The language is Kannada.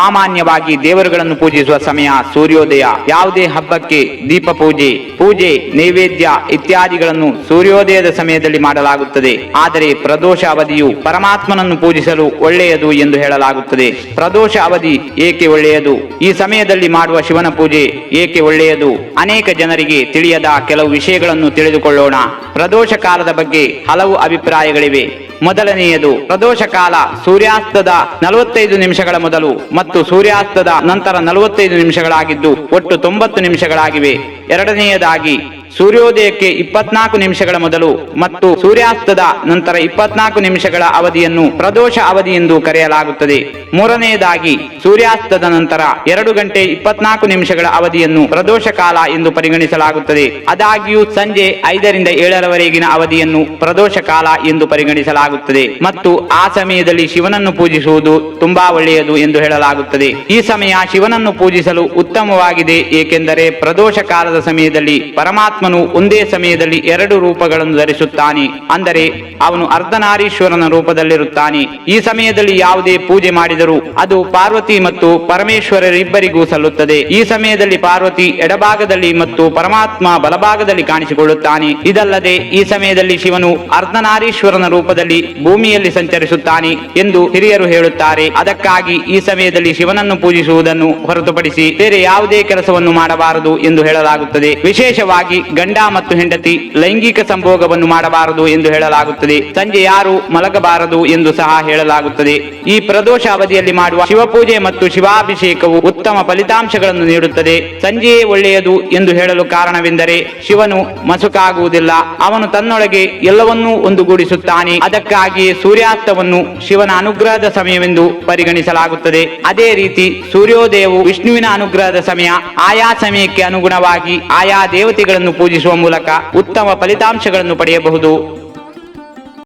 ಸಾಮಾನ್ಯವಾಗಿ ದೇವರುಗಳನ್ನು ಪೂಜಿಸುವ ಸಮಯ ಸೂರ್ಯೋದಯ. ಯಾವುದೇ ಹಬ್ಬಕ್ಕೆ ದೀಪ ಪೂಜೆ, ನೈವೇದ್ಯ ಇತ್ಯಾದಿಗಳನ್ನು ಸೂರ್ಯೋದಯದ ಸಮಯದಲ್ಲಿ ಮಾಡಲಾಗುತ್ತದೆ. ಆದರೆ ಪ್ರದೋಷ ಅವಧಿಯು ಪರಮಾತ್ಮನನ್ನು ಪೂಜಿಸಲು ಒಳ್ಳೆಯದು ಎಂದು ಹೇಳಲಾಗುತ್ತದೆ. ಪ್ರದೋಷ ಅವಧಿ ಏಕೆ ಒಳ್ಳೆಯದು? ಈ ಸಮಯದಲ್ಲಿ ಮಾಡುವ ಶಿವನ ಪೂಜೆ ಏಕೆ ಒಳ್ಳೆಯದು? ಅನೇಕ ಜನರಿಗೆ ತಿಳಿಯದ ಕೆಲವು ವಿಷಯಗಳನ್ನು ತಿಳಿದುಕೊಳ್ಳೋಣ. ಪ್ರದೋಷ ಕಾಲದ ಬಗ್ಗೆ ಹಲವು ಅಭಿಪ್ರಾಯಗಳಿವೆ. ಮೊದಲನೆಯದು, ಪ್ರದೋಷ ಕಾಲ ಸೂರ್ಯಾಸ್ತದ 45 ನಿಮಿಷಗಳ ಮೊದಲು ಮತ್ತು ಸೂರ್ಯಾಸ್ತದ ನಂತರ 45 ನಿಮಿಷಗಳಾಗಿದ್ದು ಒಟ್ಟು 90 ನಿಮಿಷಗಳಾಗಿವೆ. ಎರಡನೆಯದಾಗಿ, ಸೂರ್ಯೋದಯಕ್ಕೆ 24 ನಿಮಿಷಗಳ ಮೊದಲು ಮತ್ತು ಸೂರ್ಯಾಸ್ತದ ನಂತರ 24 ನಿಮಿಷಗಳ ಅವಧಿಯನ್ನು ಪ್ರದೋಷ ಅವಧಿ ಎಂದು ಕರೆಯಲಾಗುತ್ತದೆ. ಮೂರನೆಯದಾಗಿ, ಸೂರ್ಯಾಸ್ತದ ನಂತರ 2 ಗಂಟೆ 24 ನಿಮಿಷಗಳ ಅವಧಿಯನ್ನು ಪ್ರದೋಷ ಕಾಲ ಎಂದು ಪರಿಗಣಿಸಲಾಗುತ್ತದೆ. ಆದಾಗ್ಯೂ ಸಂಜೆ 5 ರಿಂದ 7 ರವರೆಗಿನ ಅವಧಿಯನ್ನು ಪ್ರದೋಷ ಕಾಲ ಎಂದು ಪರಿಗಣಿಸಲಾಗುತ್ತದೆ ಮತ್ತು ಆ ಸಮಯದಲ್ಲಿ ಶಿವನನ್ನು ಪೂಜಿಸುವುದು ತುಂಬಾ ಒಳ್ಳೆಯದು ಎಂದು ಹೇಳಲಾಗುತ್ತದೆ. ಈ ಸಮಯ ಶಿವನನ್ನು ಪೂಜಿಸಲು ಉತ್ತಮವಾಗಿದೆ, ಏಕೆಂದರೆ ಪ್ರದೋಷ ಕಾಲದ ಸಮಯದಲ್ಲಿ ಪರಮಾತ್ಮನು ಒಂದೇ ಸಮಯದಲ್ಲಿ 2 ರೂಪಗಳನ್ನು ಧರಿಸುತ್ತಾನೆ. ಅಂದರೆ ಅವನು ಅರ್ಧನಾರೀಶ್ವರನ ರೂಪದಲ್ಲಿರುತ್ತಾನೆ. ಈ ಸಮಯದಲ್ಲಿ ಯಾವುದೇ ಪೂಜೆ ಮಾಡಿದರೂ ಅದು ಪಾರ್ವತಿ ಮತ್ತು ಪರಮೇಶ್ವರರಿಬ್ಬರಿಗೂ ಸಲ್ಲುತ್ತದೆ. ಈ ಸಮಯದಲ್ಲಿ ಪಾರ್ವತಿ ಎಡಭಾಗದಲ್ಲಿ ಮತ್ತು ಪರಮಾತ್ಮ ಬಲಭಾಗದಲ್ಲಿ ಕಾಣಿಸಿಕೊಳ್ಳುತ್ತಾನೆ. ಇದಲ್ಲದೆ ಈ ಸಮಯದಲ್ಲಿ ಶಿವನು ಅರ್ಧನಾರೀಶ್ವರನ ರೂಪದಲ್ಲಿ ಭೂಮಿಯಲ್ಲಿ ಸಂಚರಿಸುತ್ತಾನೆ ಎಂದು ಹಿರಿಯರು ಹೇಳುತ್ತಾರೆ. ಅದಕ್ಕಾಗಿ ಈ ಸಮಯದಲ್ಲಿ ಶಿವನನ್ನು ಪೂಜಿಸುವುದನ್ನು ಹೊರತುಪಡಿಸಿ ಬೇರೆ ಯಾವುದೇ ಕೆಲಸವನ್ನು ಮಾಡಬಾರದು ಎಂದು ಹೇಳಲಾಗುತ್ತದೆ. ವಿಶೇಷವಾಗಿ ಗಂಡ ಮತ್ತು ಹೆಂಡತಿ ಲೈಂಗಿಕ ಸಂಭೋಗವನ್ನು ಮಾಡಬಾರದು ಎಂದು ಹೇಳಲಾಗುತ್ತದೆ. ಸಂಜೆ ಯಾರು ಮಲಗಬಾರದು ಎಂದು ಸಹ ಹೇಳಲಾಗುತ್ತದೆ. ಈ ಪ್ರದೋಷ ಅವಧಿಯಲ್ಲಿ ಮಾಡುವ ಶಿವಪೂಜೆ ಮತ್ತು ಶಿವಾಭಿಷೇಕವು ಉತ್ತಮ ಫಲಿತಾಂಶಗಳನ್ನು ನೀಡುತ್ತದೆ. ಸಂಜೆಯೇ ಒಳ್ಳೆಯದು ಎಂದು ಹೇಳಲು ಕಾರಣವೆಂದರೆ ಶಿವನು ಮಸುಕಾಗುವುದಿಲ್ಲ, ಅವನು ತನ್ನೊಳಗೆ ಎಲ್ಲವನ್ನೂ ಒಂದುಗೂಡಿಸುತ್ತಾನೆ. ಅದಕ್ಕಾಗಿಯೇ ಸೂರ್ಯಾಸ್ತವನ್ನು ಶಿವನ ಅನುಗ್ರಹದ ಸಮಯವೆಂದು ಪರಿಗಣಿಸಲಾಗುತ್ತದೆ. ಅದೇ ರೀತಿ ಸೂರ್ಯೋದಯವು ವಿಷ್ಣುವಿನ ಅನುಗ್ರಹದ ಸಮಯ. ಆಯಾ ಸಮಯಕ್ಕೆ ಅನುಗುಣವಾಗಿ ಆಯಾ ದೇವತೆಗಳನ್ನು ಪೂಜಿಸುವ ಮೂಲಕ ಉತ್ತಮ ಫಲಿತಾಂಶಗಳನ್ನು ಪಡೆಯಬಹುದು.